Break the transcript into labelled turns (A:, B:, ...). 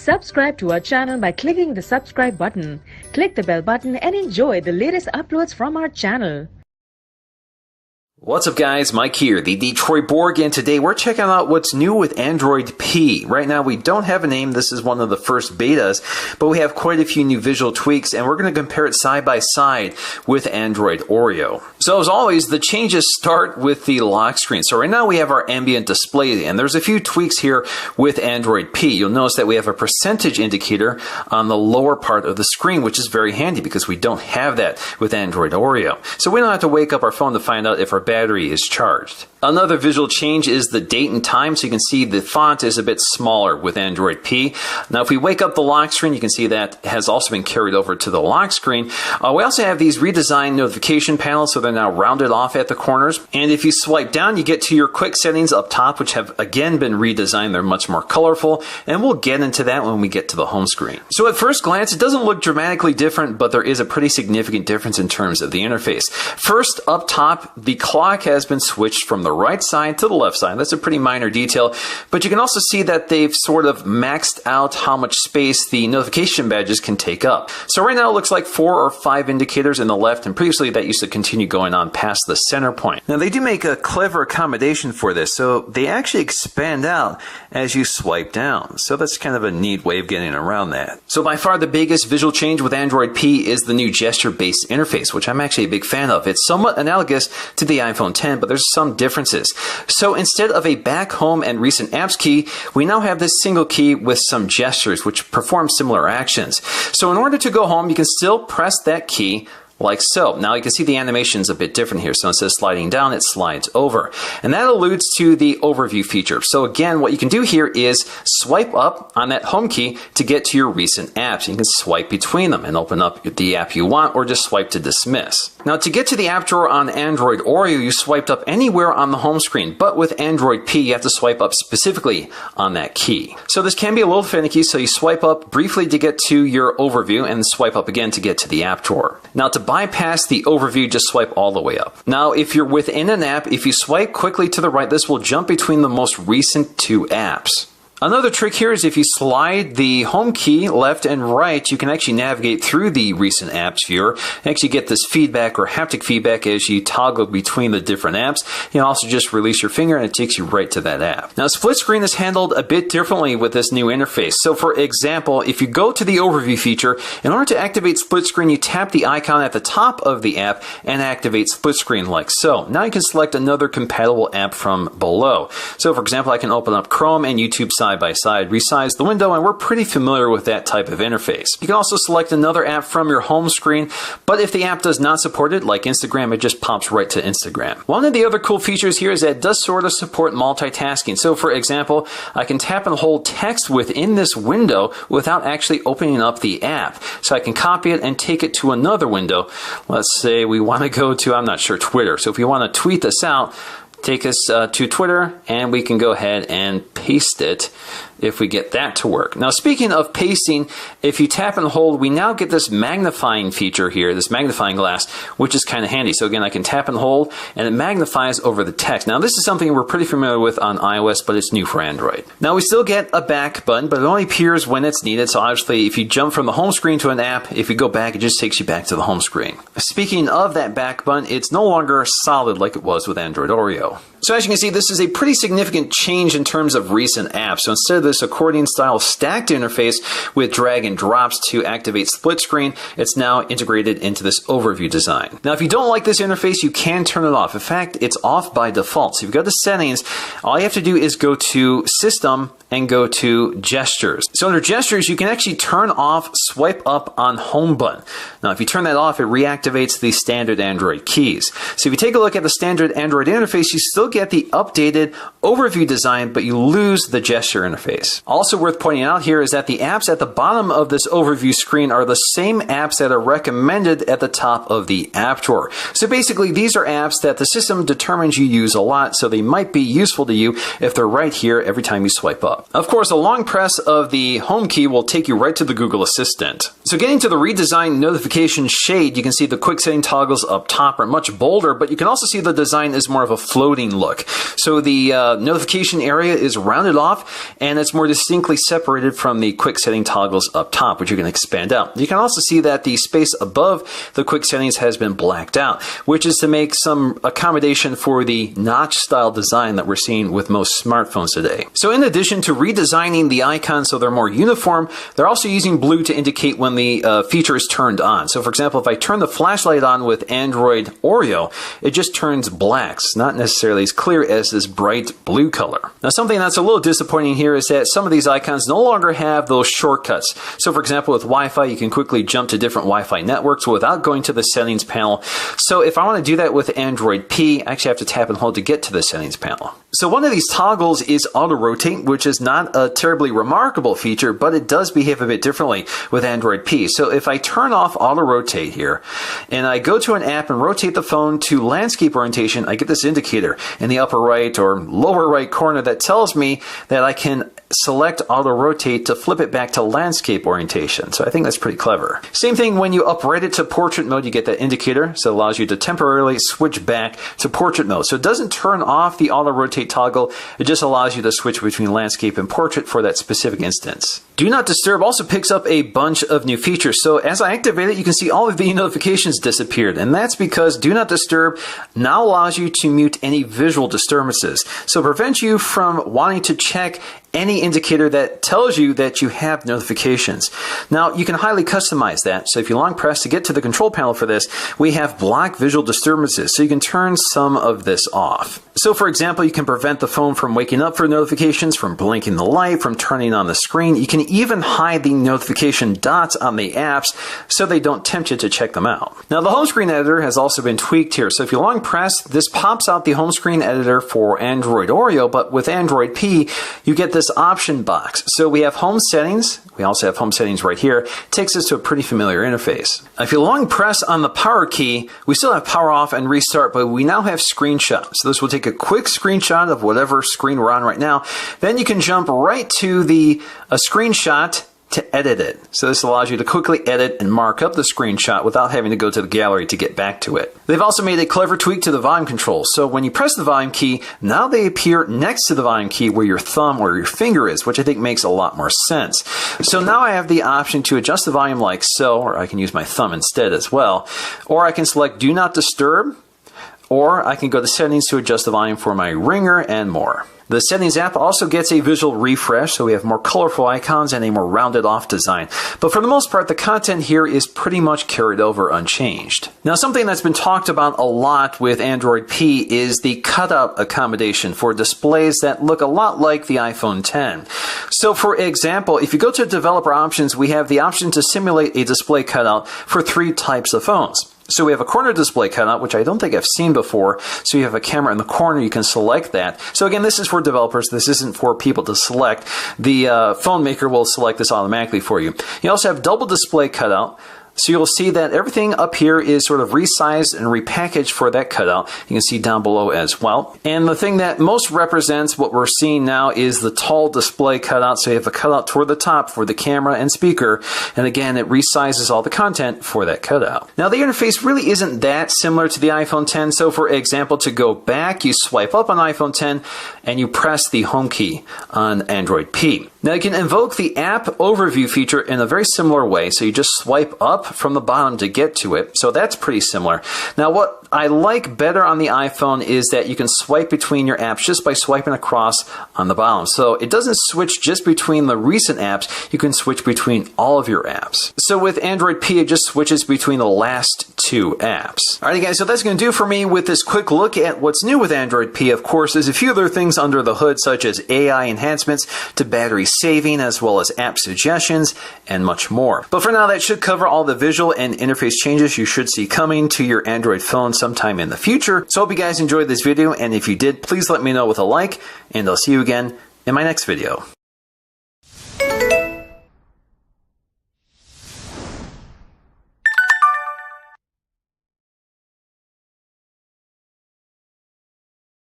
A: Subscribe to our channel by clicking the subscribe button. Click the bell button and enjoy the latest uploads from our channel.
B: What's up guys, Mike here, the Detroit Borg, and today we're checking out what's new with Android P. Right now we don't have a name, this is one of the first betas, but we have quite a few new visual tweaks and we're going to compare it side by side with Android Oreo. So as always, the changes start with the lock screen. So right now we have our ambient display and there's a few tweaks here with Android P. You'll notice that we have a percentage indicator on the lower part of the screen, which is very handy because we don't have that with Android Oreo. So we don't have to wake up our phone to find out if our battery is charged. Another visual change is the date and time, so you can see the font is a bit smaller with Android P. Now if we wake up the lock screen, you can see that has also been carried over to the lock screen. We also have these redesigned notification panels, so they're now rounded off at the corners. And if you swipe down, you get to your quick settings up top, which have again been redesigned. They're much more colorful, and we'll get into that when we get to the home screen. So at first glance, it doesn't look dramatically different, but there is a pretty significant difference in terms of the interface. First, up top, the clock has been switched from the right side to the left side. That's a pretty minor detail, but you can also see that they've sort of maxed out how much space the notification badges can take up. So right now it looks like 4 or 5 indicators in the left, and previously that used to continue going on past the center point. Now they do make a clever accommodation for this, so they actually expand out as you swipe down. So that's kind of a neat way of getting around that. So by far the biggest visual change with Android P is the new gesture-based interface, which I'm actually a big fan of. It's somewhat analogous to the iPhone 10, but there's some differences. So instead of a back, home, and recent apps key, we now have this single key with some gestures which perform similar actions. So in order to go home, you can still press that key like so. Now you can see the animation's a bit different here. So instead of sliding down, it slides over. And that alludes to the overview feature. So again, what you can do here is swipe up on that home key to get to your recent apps. You can swipe between them and open up the app you want, or just swipe to dismiss. Now to get to the app drawer on Android Oreo, you swiped up anywhere on the home screen, but with Android P, you have to swipe up specifically on that key. So this can be a little finicky, so you swipe up briefly to get to your overview and swipe up again to get to the app drawer. Now to bypass the overview, just swipe all the way up. Now if you're within an app, if you swipe quickly to the right, this will jump between the most recent 2 apps. Another trick here is if you slide the home key left and right, you can actually navigate through the recent apps viewer and actually get this feedback or haptic feedback as you toggle between the different apps. You can also just release your finger and it takes you right to that app. Now split screen is handled a bit differently with this new interface. So for example, if you go to the overview feature, in order to activate split screen, you tap the icon at the top of the app and activate split screen like so. Now you can select another compatible app from below. So for example, I can open up Chrome and YouTube side by side, resize the window, and we're pretty familiar with that type of interface. You can also select another app from your home screen, but if the app does not support it, like Instagram, it just pops right to Instagram. One of the other cool features here is that it does sort of support multitasking. So for example, I can tap and hold text within this window without actually opening up the app. So I can copy it and take it to another window. Let's say we want to go to, I'm not sure, Twitter. So if you want to tweet this out, take us to Twitter, and we can go ahead and paste it if we get that to work. Now speaking of pasting, if you tap and hold, we now get this magnifying feature here, this magnifying glass, which is kind of handy. So again, I can tap and hold and it magnifies over the text. Now this is something we're pretty familiar with on iOS, but it's new for Android. Now we still get a back button, but it only appears when it's needed. So obviously if you jump from the home screen to an app, if you go back, it just takes you back to the home screen. Speaking of that back button, it's no longer solid like it was with Android Oreo. So as you can see, this is a pretty significant change in terms of recent apps. So instead of this accordion style stacked interface with drag and drops to activate split screen, it's now integrated into this overview design. Now if you don't like this interface, you can turn it off. In fact, it's off by default. So if you go to settings, all you have to do is go to System and go to Gestures. So under Gestures, you can actually turn off swipe up on home button. Now if you turn that off, it reactivates the standard Android keys. So if you take a look at the standard Android interface, you still get the updated overview design, but you lose the gesture interface. Also worth pointing out here is that the apps at the bottom of this overview screen are the same apps that are recommended at the top of the app drawer. So basically these are apps that the system determines you use a lot, so they might be useful to you if they're right here every time you swipe up. Of course, a long press of the home key will take you right to the Google Assistant. So getting to the redesigned notification shade, you can see the quick setting toggles up top are much bolder, but you can also see the design is more of a floating look. So the notification area is rounded off, and it's more distinctly separated from the quick setting toggles up top, which you can expand out. You can also see that the space above the quick settings has been blacked out, which is to make some accommodation for the notch style design that we're seeing with most smartphones today. So in addition to redesigning the icons so they're more uniform, they're also using blue to indicate when the feature is turned on. So for example, if I turn the flashlight on with Android Oreo, it just turns black. It's not necessarily as clear as this bright blue color. Now something that's a little disappointing here is that some of these icons no longer have those shortcuts. So for example, with Wi-Fi, you can quickly jump to different Wi-Fi networks without going to the settings panel. So if I want to do that with Android P, I actually have to tap and hold to get to the settings panel. So one of these toggles is auto rotate, which is not a terribly remarkable feature, but it does behave a bit differently with Android P. So if I turn off auto rotate here and I go to an app and rotate the phone to landscape orientation, I get this indicator in the upper right or lower right corner that tells me that I can select auto rotate to flip it back to landscape orientation. So I think that's pretty clever. Same thing when you upright it to portrait mode, you get that indicator. So it allows you to temporarily switch back to portrait mode. So it doesn't turn off the auto rotate toggle. It just allows you to switch between landscape and portrait for that specific instance. Do Not Disturb also picks up a bunch of new features. So as I activate it, you can see all of the notifications disappeared. And that's because Do Not Disturb now allows you to mute any visual disturbances. So it prevents you from wanting to check any indicator that tells you that you have notifications. Now, you can highly customize that. So if you long press to get to the control panel for this, we have block visual disturbances. So you can turn some of this off. So for example, you can prevent the phone from waking up for notifications, from blinking the light, from turning on the screen. You can even hide the notification dots on the apps so they don't tempt you to check them out. Now, the home screen editor has also been tweaked here. So if you long press, this pops out the home screen editor for Android Oreo, but with Android P, you get this option box. So we have home settings. We also have home settings right here. It takes us to a pretty familiar interface. If you long press on the power key, we still have power off and restart, but we now have screenshot. So this will take a quick screenshot of whatever screen we're on right now. Then you can jump right to the screenshot to edit it. So this allows you to quickly edit and mark up the screenshot without having to go to the gallery to get back to it. They've also made a clever tweak to the volume controls. So when you press the volume key, now they appear next to the volume key where your thumb or your finger is, which I think makes a lot more sense. So now I have the option to adjust the volume like so, or I can use my thumb instead as well. Or I can select Do Not Disturb, or I can go to settings to adjust the volume for my ringer and more. The Settings app also gets a visual refresh, so we have more colorful icons and a more rounded off design. But for the most part, the content here is pretty much carried over unchanged. Now, something that's been talked about a lot with Android P is the cutout accommodation for displays that look a lot like the iPhone X. So for example, if you go to developer options, we have the option to simulate a display cutout for 3 types of phones. So we have a corner display cutout, which I don't think I've seen before. So you have a camera in the corner, you can select that. So again, this is for developers. This isn't for people to select. The phone maker will select this automatically for you. You also have double display cutout. So you'll see that everything up here is sort of resized and repackaged for that cutout. You can see down below as well. And the thing that most represents what we're seeing now is the tall display cutout. So you have a cutout toward the top for the camera and speaker. And again, it resizes all the content for that cutout. Now the interface really isn't that similar to the iPhone X. So for example, to go back, you swipe up on iPhone X and you press the home key on Android P. Now you can invoke the app overview feature in a very similar way. So you just swipe up from the bottom to get to it. So that's pretty similar. Now what I like better on the iPhone is that you can swipe between your apps just by swiping across on the bottom. So it doesn't switch just between the recent apps. You can switch between all of your apps. So with Android P, it just switches between the last 2 apps. Alrighty guys, so that's going to do for me with this quick look at what's new with Android P. Of course, there's a few other things under the hood, such as AI enhancements to battery saving, as well as app suggestions, and much more. But for now, that should cover all the visual and interface changes you should see coming to your Android phone sometime in the future. So I hope you guys enjoyed this video, and if you did, please let me know with a like, and I'll see you again in my next video.